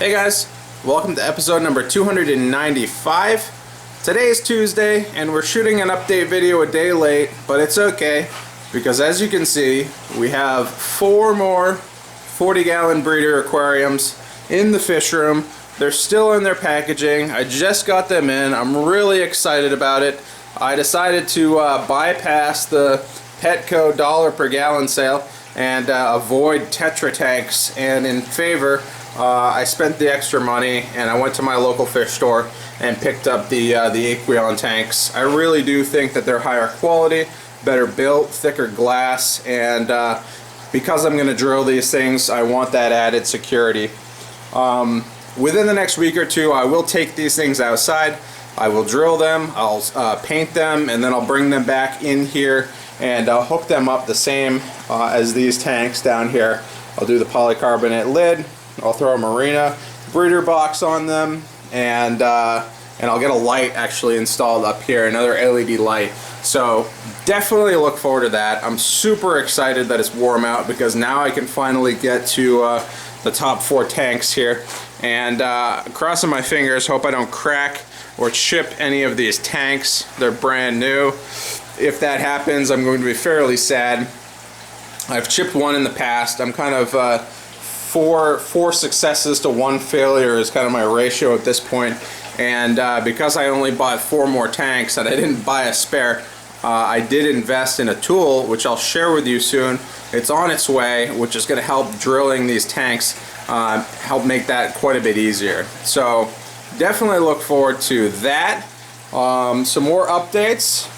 Hey guys, welcome to episode number 295. Today is Tuesday and we're shooting an update video a day late, but it's okay because as you can see we have 4 more 40-gallon breeder aquariums in the fish room. They're still in their packaging. I just got them in. I'm really excited about it. I decided to bypass the Petco $1 per gallon sale and avoid Tetra tanks, and in favor I spent the extra money and I went to my local fish store and picked up the Aquarium tanks. I really do think that they're higher quality, better built, thicker glass, and because I'm going to drill these things, I want that added security. Within the next week or two I will take these things outside, I will drill them, I'll paint them, and then I'll bring them back in here and I'll hook them up the same as these tanks down here. I'll do the polycarbonate lid, I'll throw a Marina breeder box on them, and I'll get a light actually installed up here, another LED light. So definitely look forward to that. I'm super excited that it's warm out because now I can finally get to the top 4 tanks here, and crossing my fingers, hope I don't crack or chip any of these tanks. They're brand new. If that happens, I'm going to be fairly sad. I've chipped one in the past. I'm kind of four successes to 1 failure is kind of my ratio at this point, and because I only bought 4 more tanks and I didn't buy a spare, I did invest in a tool which I'll share with you soon. It's on its way, which is going to help drilling these tanks, help make that quite a bit easier. So definitely look forward to that. Some more updates.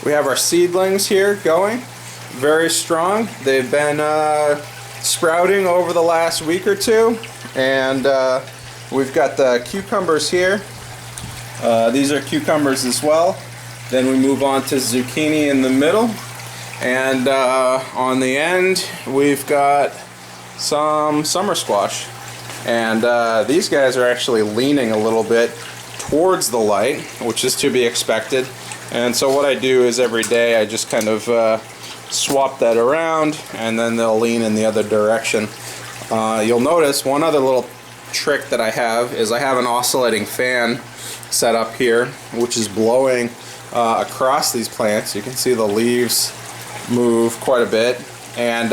We have our seedlings here going very strong. They've been sprouting over the last week or two, and we've got the cucumbers here. These are cucumbers as well. Then we move on to zucchini in the middle, and on the end we've got some summer squash, and these guys are actually leaning a little bit towards the light, which is to be expected. And so what I do is every day I just kind of swap that around, and then they'll lean in the other direction. You'll notice one other little trick that I have is I have an oscillating fan set up here, which is blowing across these plants. You can see the leaves move quite a bit, and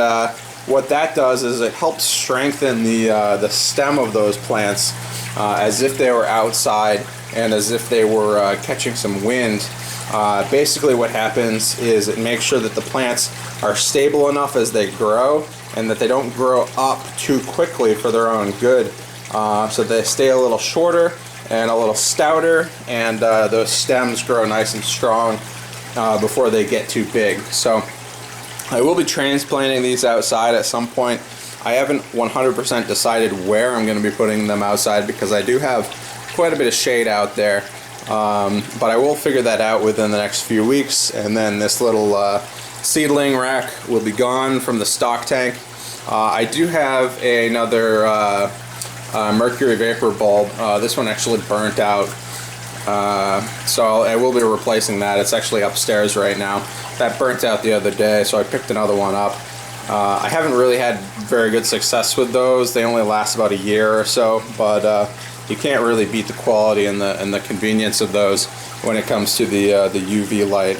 what that does is it helps strengthen the stem of those plants as if they were outside and as if they were catching some wind. Basically what happens is it makes sure that the plants are stable enough as they grow and that they don't grow up too quickly for their own good. So they stay a little shorter and a little stouter, and those stems grow nice and strong before they get too big. So I will be transplanting these outside at some point. I haven't 100% decided where I'm going to be putting them outside because I do have quite a bit of shade out there. But I will figure that out within the next few weeks, and then this little seedling rack will be gone from the stock tank. I do have another mercury vapor bulb. This one actually burnt out, so I will be replacing that. It's actually upstairs right now. That burnt out the other day, so I picked another one up. I haven't really had very good success with those. They only last about a year or so, but you can't really beat the quality and the convenience of those when it comes to the UV light.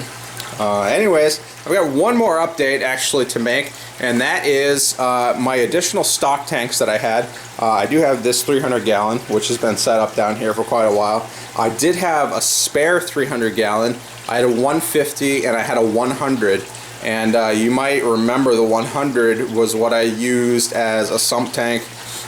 Anyways, I've got one more update actually to make, and that is my additional stock tanks that I had. I do have this 300-gallon, which has been set up down here for quite a while. I did have a spare 300-gallon. I had a 150 and I had a 100. And you might remember the 100 was what I used as a sump tank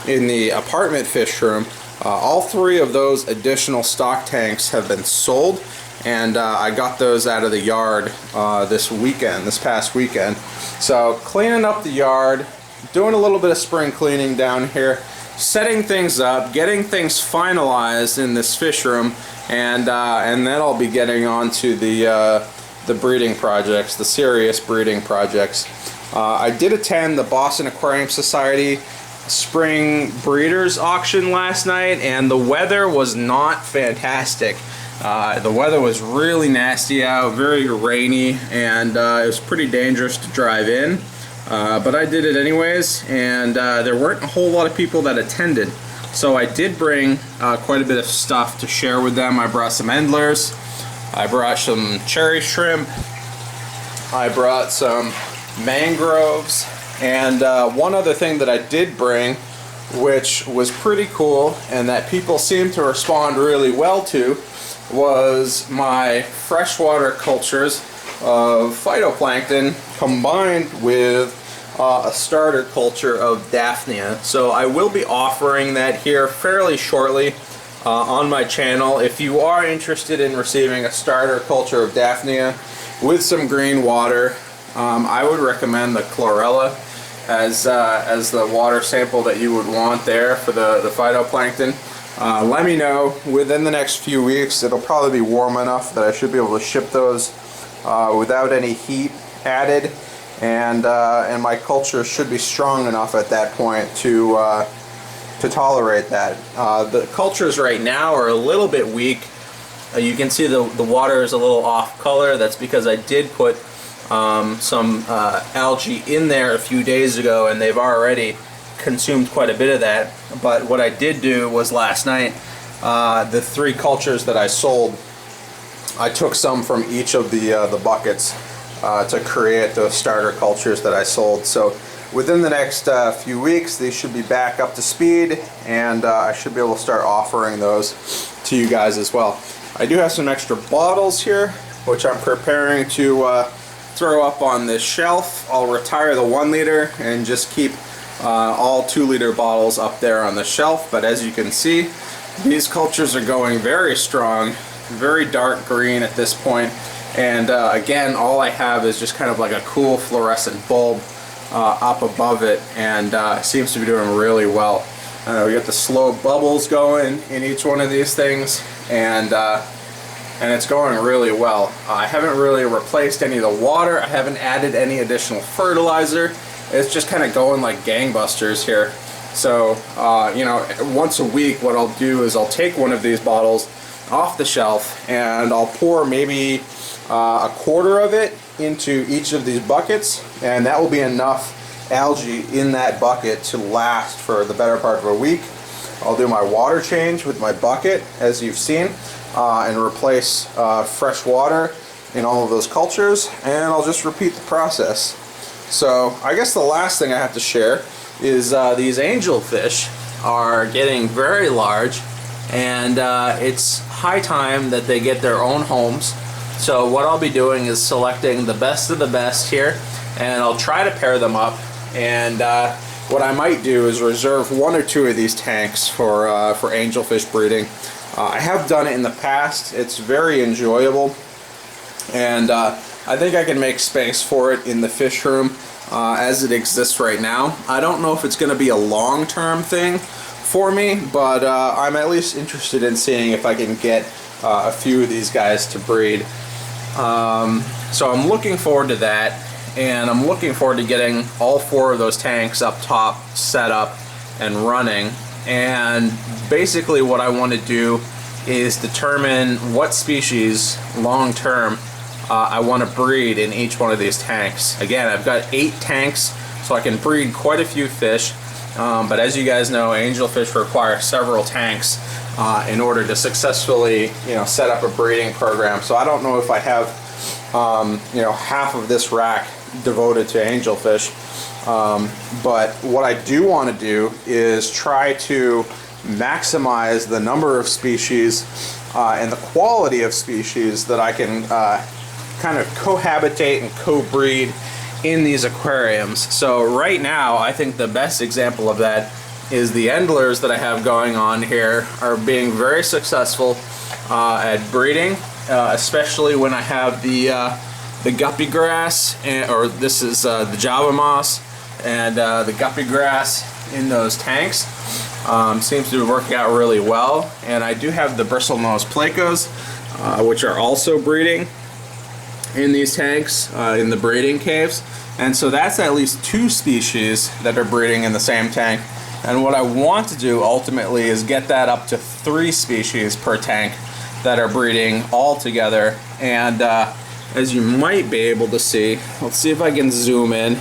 in the apartment fish room. All 3 of those additional stock tanks have been sold, and I got those out of the yard this past weekend. So cleaning up the yard, doing a little bit of spring cleaning down here, setting things up, getting things finalized in this fish room, and then I'll be getting on to the breeding projects, the serious breeding projects. I did attend the Boston Aquarium Society spring breeders auction last night, and the weather was not fantastic. The weather was really nasty out, very rainy, and it was pretty dangerous to drive in. But I did it anyways, and there weren't a whole lot of people that attended. So I did bring quite a bit of stuff to share with them. I brought some endlers, I brought some cherry shrimp, I brought some mangroves, and one other thing that I did bring, which was pretty cool and that people seem to respond really well to, was my freshwater cultures of phytoplankton combined with a starter culture of Daphnia. So I will be offering that here fairly shortly on my channel. If you are interested in receiving a starter culture of Daphnia with some green water, I would recommend the chlorella as the water sample that you would want there for the phytoplankton. Let me know within the next few weeks. It'll probably be warm enough that I should be able to ship those without any heat added, and my culture should be strong enough at that point to tolerate that. The cultures right now are a little bit weak. You can see the water is a little off color. That's because I did put some algae in there a few days ago, and they've already consumed quite a bit of that. But what I did do was last night, the 3 cultures that I sold, I took some from each of the buckets to create those starter cultures that I sold. So within the next few weeks, these should be back up to speed, and I should be able to start offering those to you guys as well. I do have some extra bottles here, which I'm preparing to throw up on this shelf. I'll retire the 1 liter and just keep all 2 liter bottles up there on the shelf. But as you can see, these cultures are going very strong, very dark green at this point. And again, all I have is just kind of like a cool fluorescent bulb up above it, and it seems to be doing really well. We got the slow bubbles going in each one of these things, and it's going really well. I haven't really replaced any of the water. I haven't added any additional fertilizer. It's just kind of going like gangbusters here. So, you know, once a week what I'll do is I'll take one of these bottles off the shelf and I'll pour maybe a quarter of it into each of these buckets, and that will be enough algae in that bucket to last for the better part of a week. I'll do my water change with my bucket, as you've seen, and replace fresh water in all of those cultures, and I'll just repeat the process. So I guess the last thing I have to share is these angelfish are getting very large, and it's high time that they get their own homes. So what I'll be doing is selecting the best of the best here, and I'll try to pair them up. And what I might do is reserve 1 or 2 of these tanks for angelfish breeding. I have done it in the past. It's very enjoyable, and I think I can make space for it in the fish room as it exists right now. I don't know if it's going to be a long-term thing for me, but I'm at least interested in seeing if I can get a few of these guys to breed. So I'm looking forward to that, and I'm looking forward to getting all 4 of those tanks up top set up and running. And basically what I want to do is determine what species long term I want to breed in each one of these tanks. Again, I've got 8 tanks, so I can breed quite a few fish, but as you guys know, angelfish require several tanks in order to successfully, you know, set up a breeding program. So I don't know if I have you know, half of this rack devoted to angelfish, but what I do want to do is try to maximize the number of species and the quality of species that I can kind of cohabitate and co-breed in these aquariums. So right now, I think the best example of that is the endlers that I have going on here are being very successful at breeding, especially when I have the guppy grass, or this is the Java moss, and the guppy grass in those tanks. Seems to be working out really well. And I do have the bristlenose plecos, which are also breeding in these tanks, in the breeding caves. And so that's at least 2 species that are breeding in the same tank. And what I want to do ultimately is get that up to 3 species per tank that are breeding all together. And as you might be able to see, let's see if I can zoom in.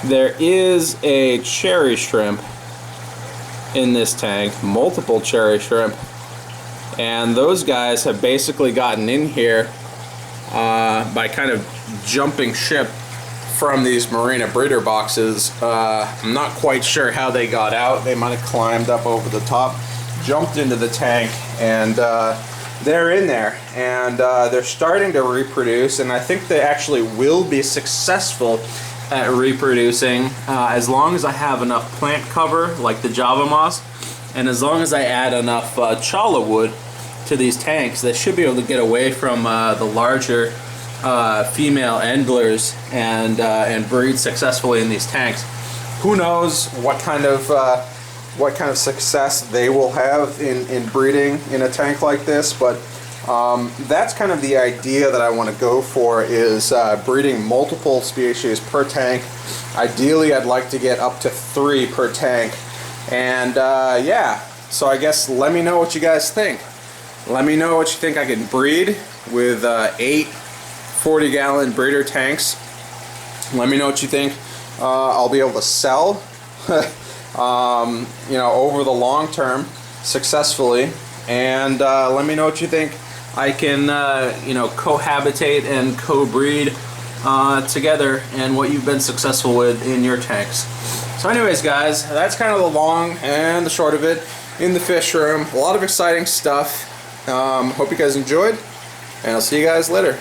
There is a cherry shrimp in this tank, multiple cherry shrimp, and those guys have basically gotten in here by kind of jumping ship from these marina breeder boxes. I'm not quite sure how they got out. They might have climbed up over the top, jumped into the tank, and they're in there, and they're starting to reproduce, and I think they actually will be successful at reproducing as long as I have enough plant cover like the Java moss, and as long as I add enough chala wood to these tanks. They should be able to get away from the larger female endlers and breed successfully in these tanks. Who knows what kind of success they will have in breeding in a tank like this, but that's kind of the idea that I want to go for, is breeding multiple species per tank. Ideally, I'd like to get up to 3 per tank, and yeah, so I guess let me know what you guys think. Let me know what you think I can breed with 8 40-gallon breeder tanks. Let me know what you think I'll be able to sell you know, over the long term successfully, and let me know what you think I can you know, cohabitate and co-breed together, and what you've been successful with in your tanks. So anyways guys, that's kind of the long and the short of it in the fish room. A lot of exciting stuff. Hope you guys enjoyed, and I'll see you guys later.